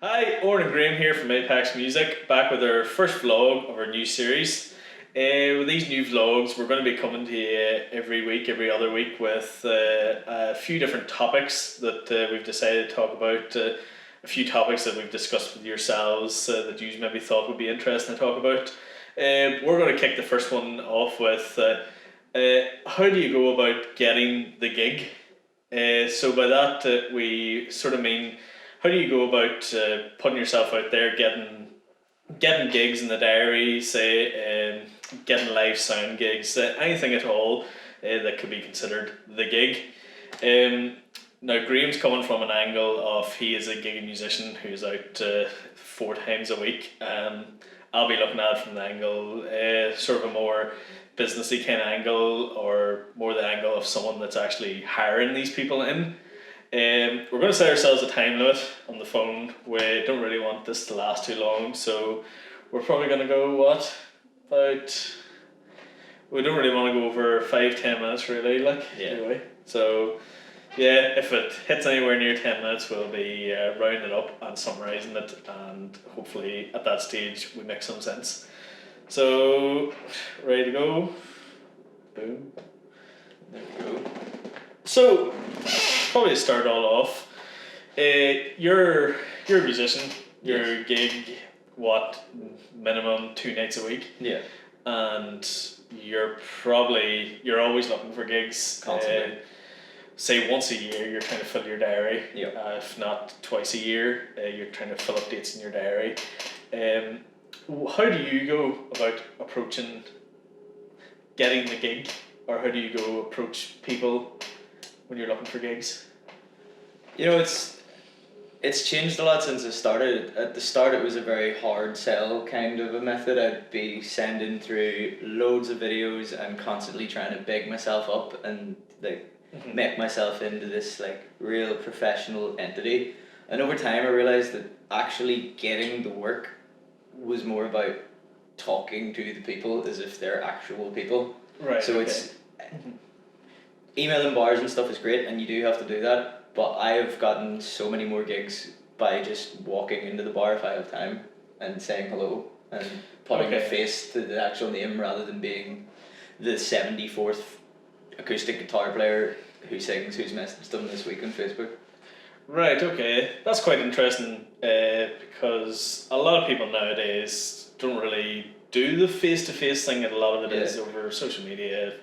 Hi, Oren and Graham here from Apex Music, back with our first vlog of our new series. With these new vlogs, we're going to be coming to you every week, every other week, with a few different topics that we've decided to talk about. A few topics that we've discussed with yourselves that you maybe thought would be interesting to talk about. We're going to kick the first one off with how do you go about getting the gig? So by that, we sort of mean, how do you go about putting yourself out there, getting gigs in the diary, say, getting live sound gigs, anything at all that could be considered the gig. Now Graham's coming from an angle of he is a gig musician who's out 4 times a week. I'll be looking at it from the angle, sort of a more businessy kind of angle, or more the angle of someone that's actually hiring these people in. We're going to set ourselves a time limit on the phone. We don't really want this to last too long, so we're probably going to go, we don't really want to go over 5-10 minutes really, anyway. So yeah, if it hits anywhere near 10 minutes, we'll be rounding it up and summarising it, and hopefully at that stage we make some sense. So, ready to go? Boom. There we go. So, probably to start all off, you're a musician, you're gig, minimum 2 nights a week? Yeah. And you're always looking for gigs. Constantly. Say once a year you're trying to fill your diary. Yeah. If not twice a year, you're trying to fill up dates in your diary. How do you go about approaching getting the gig, or how do you go approach people when you're looking for gigs? You know, it's changed a lot since it started. At the start, it was a very hard sell kind of a method. I'd be sending through loads of videos and constantly trying to big myself up and make myself into this real professional entity. And over time, I realized that actually getting the work was more about talking to the people as if they're actual people. Right. So it's emailing bars and stuff is great, and you do have to do that. But I have gotten so many more gigs by just walking into the bar if I have time and saying hello and putting a face to the actual name rather than being the 74th acoustic guitar player who sings who's messaged them this week on Facebook. Right, okay. That's quite interesting because a lot of people nowadays don't really do the face-to-face thing, and a lot of it is over social media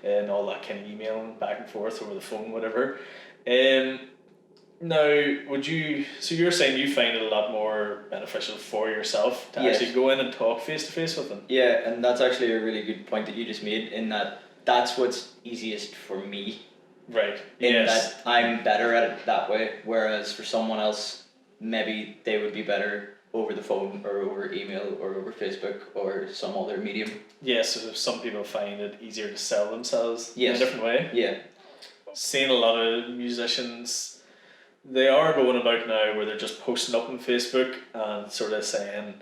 and all that kind of emailing back and forth over the phone, whatever. Now, so you're saying you find it a lot more beneficial for yourself to actually go in and talk face-to-face with them? Yeah, and that's actually a really good point that you just made, in that that's what's easiest for me. Right. In that I'm better at it that way, whereas for someone else, maybe they would be better over the phone or over email or over Facebook or some other medium. Yes, so some people find it easier to sell themselves in a different way. Yeah. Seeing a lot of musicians, they are going about now where they're just posting up on Facebook and sort of saying,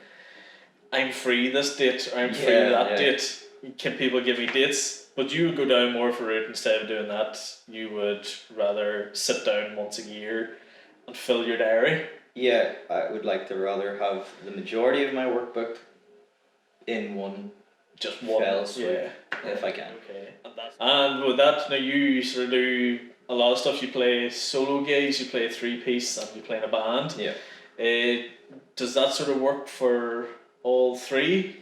I'm free this date, or I'm free that date. Can people give me dates? But you would go down more of a route. Instead of doing that, you would rather sit down once a year and fill your diary. Yeah, I would like to rather have the majority of my work booked in one fell swoop, if I can. Okay. And with that, now you sort of do a lot of stuff. You play solo gigs, you play 3-piece, and you play in a band. Yeah. Does that sort of work for all 3?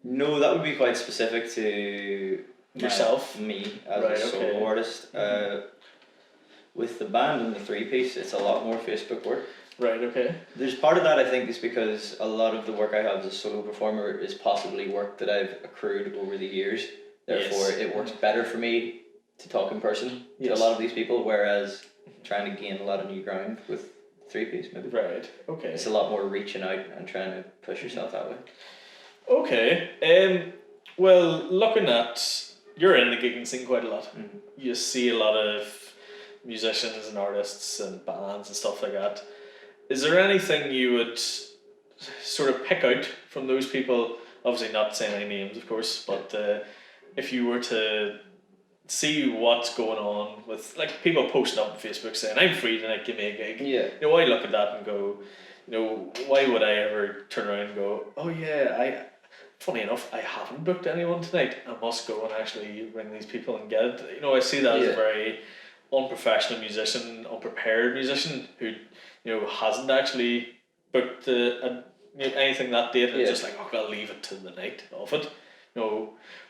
No, that would be quite specific to yourself. Me as a solo artist. With the band and the 3-piece, it's a lot more Facebook work. Right, okay. There's part of that, I think, is because a lot of the work I have as a solo performer is possibly work that I've accrued over the years. Therefore, it works better for me to talk in person to a lot of these people, whereas trying to gain a lot of new ground with 3-piece, maybe. Right, okay. It's a lot more reaching out and trying to push yourself that way. Okay. Well, looking at, you're in the gigging scene quite a lot. Mm-hmm. You see a lot of musicians and artists and bands and stuff like that. Is there anything you would sort of pick out from those people? Obviously not saying any names, of course, but if you were to see what's going on with people posting up on Facebook saying, I'm free tonight, give me a gig. Yeah. I look at that and go, why would I ever turn around and go, oh yeah, funny enough, I haven't booked anyone tonight. I must go and actually ring these people and get it. I see that as a very unprofessional musician, unprepared musician who, hasn't actually booked anything that date and just like, I'll leave it to the night of it.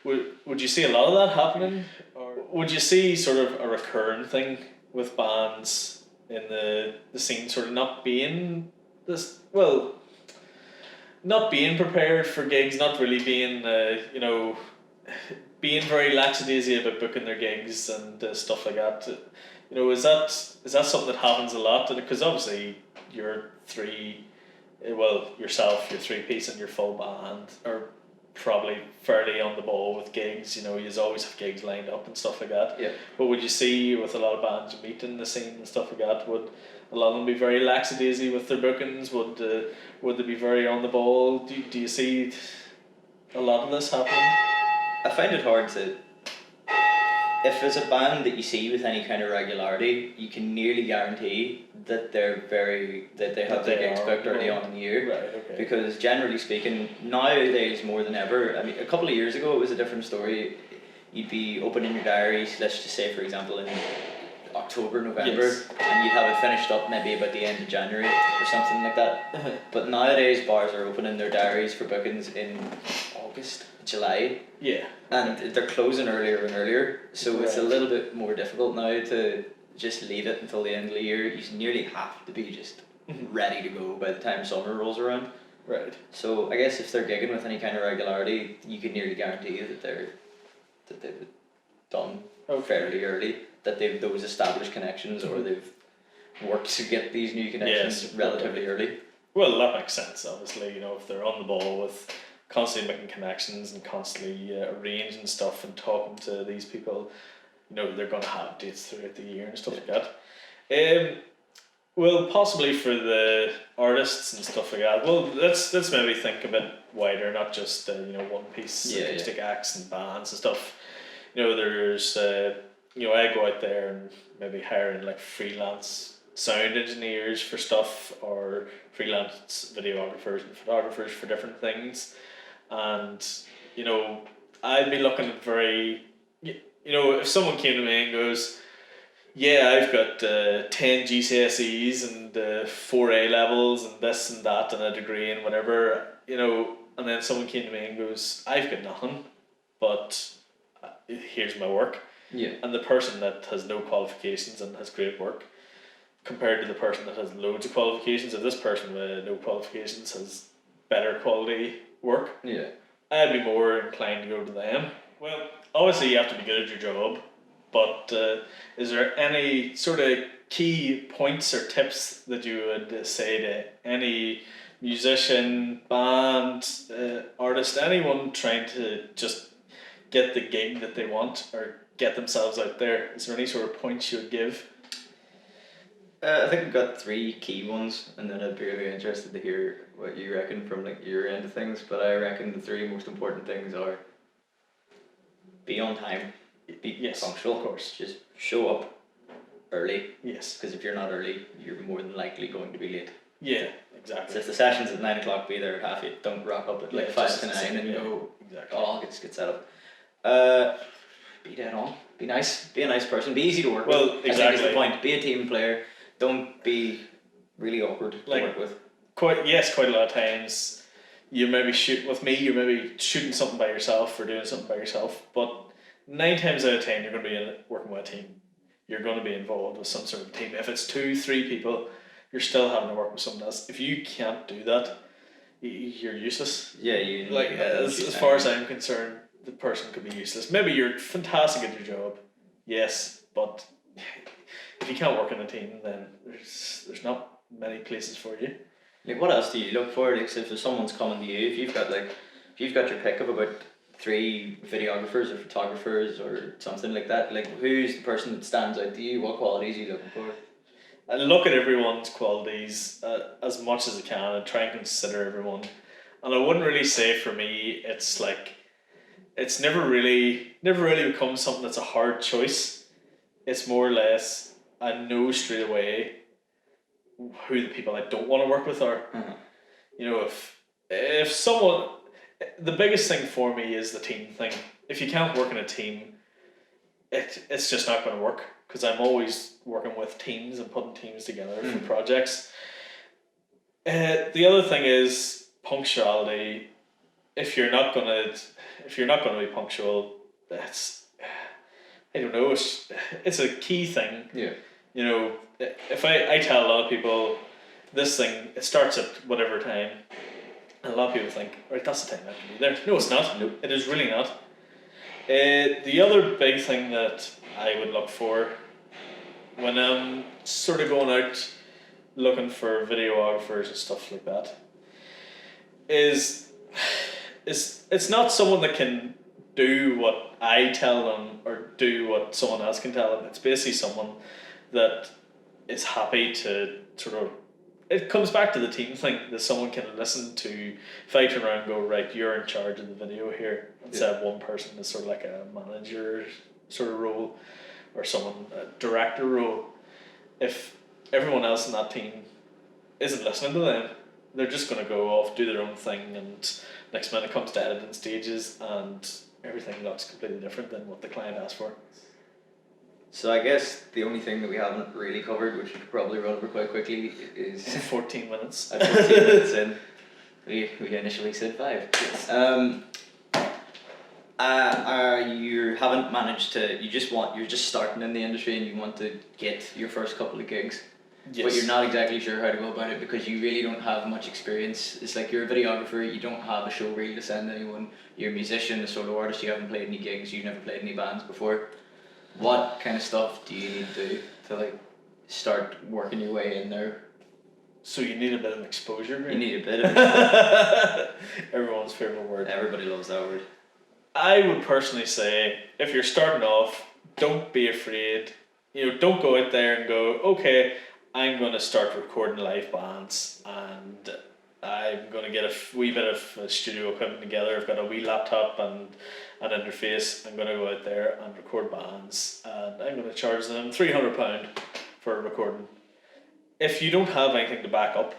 Would you see a lot of that happening, or would you see sort of a recurring thing with bands in the scene sort of not being not being prepared for gigs, not really being being very lackadaisy about booking their gigs and stuff like that? Is that something that happens a lot? Because obviously you're yourself, your three piece and your full band are probably fairly on the ball with gigs. You always have gigs lined up and stuff like that. Yeah. But would you see with a lot of bands you meet in the scene and stuff like that, would a lot of them be very lackadaisy with their bookings? Would they be very on the ball? Do you see a lot of this happening? I find it hard to. If there's a band that you see with any kind of regularity, you can nearly guarantee that they have their gigs booked early on in the year. Right, okay. Because generally speaking, nowadays more than ever, I mean, a couple of years ago it was a different story. You'd be opening your diaries, let's just say for example in October, November, and you'd have it finished up maybe about the end of January or something like that. But nowadays bars are opening their diaries for bookings in August, July. Yeah. And they're closing earlier and earlier, so it's a little bit more difficult now to just leave it until the end of the year. You nearly have to be just ready to go by the time summer rolls around. Right. So I guess if they're gigging with any kind of regularity, you can nearly guarantee that they've done fairly early, that they've those established connections, or they've worked to get these new connections relatively early. Well, that makes sense. Obviously, if they're on the ball with constantly making connections and constantly arranging stuff and talking to these people, they're going to have dates throughout the year and stuff like that. Well, possibly for the artists and stuff like that. Well, let's maybe think a bit wider, not just one piece acoustic acts and bands and stuff. There's I go out there and maybe hiring like freelance sound engineers for stuff, or freelance videographers and photographers for different things. And I'd be looking at if someone came to me and goes, yeah, I've got 10 GCSEs and 4 A levels and this and that and a degree and whatever, and then someone came to me and goes, I've got nothing, but here's my work. Yeah. And the person that has no qualifications and has great work compared to the person that has loads of qualifications, if this person with no qualifications has better quality work, I'd be more inclined to go to them. Well, obviously you have to be good at your job, but is there any sort of key points or tips that you would say to any musician, band, artist, anyone trying to just get the gig that they want or get themselves out there? Is there any sort of points you would give? I think I've got 3 key ones, and then I'd be really interested to hear what you reckon from like your end of things. But I reckon the 3 most important things are: be on time, be punctual, of course, just show up early. Yes. Because if you're not early, you're more than likely going to be late. Yeah, exactly. So if the session's at 9 o'clock, be there at 8:30. Don't rock up at like 5 to 9 and go, exactly. I'll get set up. Be dead on. Be nice. Be a nice person. Be easy to work with. Well, exactly. I think is the point. Be a team player. Don't be really awkward to work with. Quite a lot of times you're maybe shooting something by yourself or doing something by yourself, but 9 times out of 10 you're going to be working with a team. You're going to be involved with some sort of team. If it's 2-3 people, you're still having to work with someone else. If you can't do that, you're useless. Yeah, as far as I'm concerned, the person could be useless. Maybe you're fantastic at your job, yes, but if you can't work in a team, then there's not many places for you. Like, what else do you look for? Like, so if someone's coming to you, if you've got your pick of about 3 videographers or photographers or something like that, like, who's the person that stands out to you? What qualities are you looking for? I look at everyone's qualities as much as I can and try and consider everyone. And I wouldn't really say for me it's never really become something that's a hard choice. It's more or less I know straight away who the people I don't want to work with are. You know, if someone, the biggest thing for me is the team thing. If you can't work in a team, it's just not going to work, because I'm always working with teams and putting teams together for projects. The other thing is punctuality. If you're not gonna be punctual, that's, I don't know. It's a key thing. Yeah. You know, if I tell a lot of people, this thing, it starts at whatever time, and a lot of people think, right, that's the time I have to be there. No, it's not. Nope. It is really not. The other big thing that I would look for when I'm sort of going out looking for videographers and stuff like that is it's not someone that can do what I tell them or do what someone else can tell them. It's basically someone that is happy to sort of, it comes back to the team thing, that someone can listen to. If I turn around and go, right, you're in charge of the video here, instead of one person is sort of like a manager sort of role, or someone, a director role, if everyone else in that team isn't listening to them, they're just going to go off, do their own thing, and next minute it comes to editing stages and everything looks completely different than what the client asked for. So I guess the only thing that we haven't really covered, which we could probably run over quite quickly, is 14 minutes. at 14 minutes in. We initially said 5. Yes. You haven't managed to. You're just starting in the industry and you want to get your first couple of gigs. Yes. But you're not exactly sure how to go about it because you really don't have much experience. It's like you're a videographer, you don't have a show reel to send anyone. You're a musician, a solo artist, you haven't played any gigs, you've never played any bands before. What kind of stuff do you need to do to like start working your way in there? So you need a bit of exposure. Right? You need a bit of it. Everyone's favourite word. Everybody loves that word. I would personally say, if you're starting off, don't be afraid. You know, don't go out there and go, okay, I'm going to start recording live bands and I'm going to get a wee bit of studio equipment together. I've got a wee laptop and an interface. I'm going to go out there and record bands and I'm going to charge them £300 for recording. If you don't have anything to back up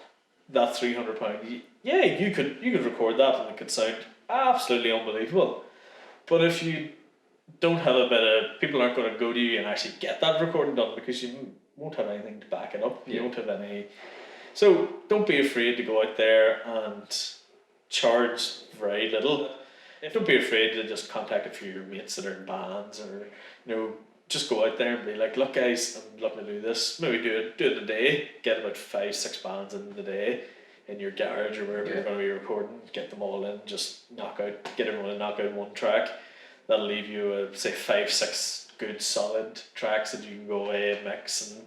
that £300, yeah, you could record that and it could sound absolutely unbelievable. But if you don't have a bit of, people aren't going to go to you and actually get that recording done because you won't have anything to back it up. You don't have any. So don't be afraid to go out there and charge very little. Don't be afraid to just contact a few of your mates that are in bands, or just go out there and be like, look guys, I'm looking to do this. Maybe do it in a day. Get about 5-6 bands in the day in your garage or wherever you're going to be recording. Get them all in. Just get everyone to knock out one track. That'll leave you say 5-6 good solid tracks that you can go away and mix. And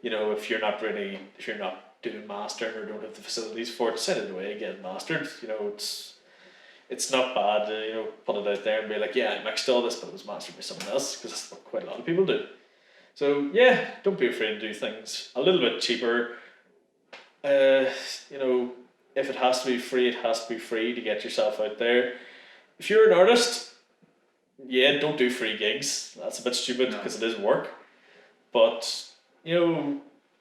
if you're not doing mastering or don't have the facilities for it, send it away, get it mastered. It's not bad to put it out there and be like, yeah, I mixed all this, but it was mastered by someone else, because that's what quite a lot of people do. So yeah, don't be afraid to do things a little bit cheaper. If it has to be free, it has to be free to get yourself out there. If you're an artist, yeah, don't do free gigs. That's a bit stupid because it is work. But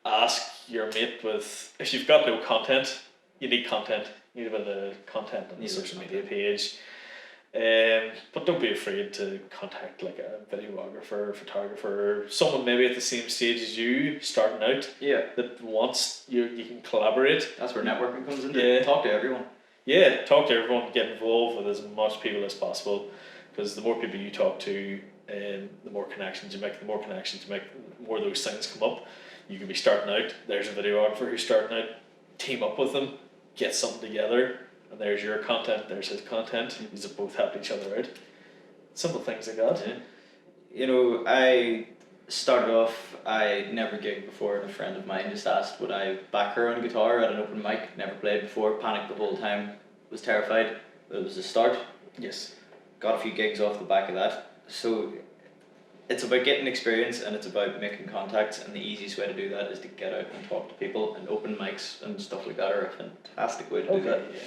ask your mate if you've got no content, you need content. You need a bit of content on the social media page. But don't be afraid to contact like a videographer, photographer, someone maybe at the same stage as you, starting out. Yeah. That wants you can collaborate. That's where networking comes in. Yeah. Talk to everyone. Yeah, talk to everyone. Get involved with as much people as possible, because the more people you talk to, the more connections you make. The more more of those things come up. You could be starting out. There's a videographer who's starting out. Team up with them. Get something together. And there's your content, there's his content. You both help each other out. Simple things like that. Yeah. I started off, I never gigged before, and a friend of mine just asked would I back her on guitar at an open mic. Never played before, panicked the whole time, was terrified, but it was a start. Yes. Got a few gigs off the back of that. So it's about getting experience and it's about making contacts, and the easiest way to do that is to get out and talk to people, and open mics and stuff like that are a fantastic way to do that. Yeah.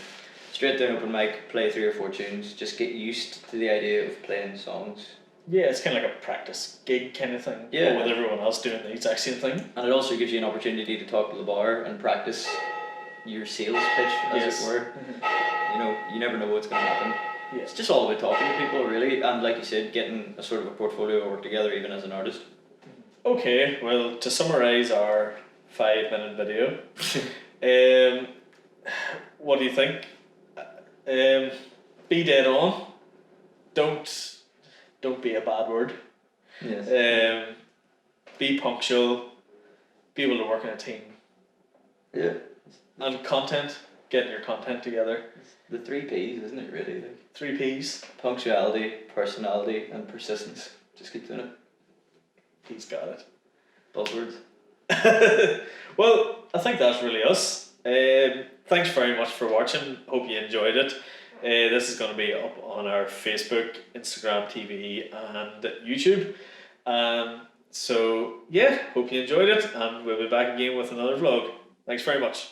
Straight down open mic, play 3 or 4 tunes, just get used to the idea of playing songs. Yeah, it's kind of like a practice gig kind of thing. Yeah. But with everyone else doing the exact same thing. And it also gives you an opportunity to talk to the bar and practice your sales pitch, as Yes. it were. You know, you never know what's going to happen. Yeah. It's just all about talking to people, really, and like you said, getting a sort of a portfolio work together, even as an artist. Okay, well, to summarize our 5-minute video, what do you think? Be dead on. Don't be a bad word. Yes. Be punctual. Be able to work in a team. Yeah. And content. Getting your content together. The 3 P's, isn't it, really? Like 3 P's. punctuality, personality, and persistence. Just keep doing it. He's got it. Buzzwords. Well, I think that's really us. Thanks very much for watching. Hope you enjoyed it. This is going to be up on our Facebook, Instagram TV, and YouTube. So yeah, hope you enjoyed it, and we'll be back again with another vlog. Thanks very much.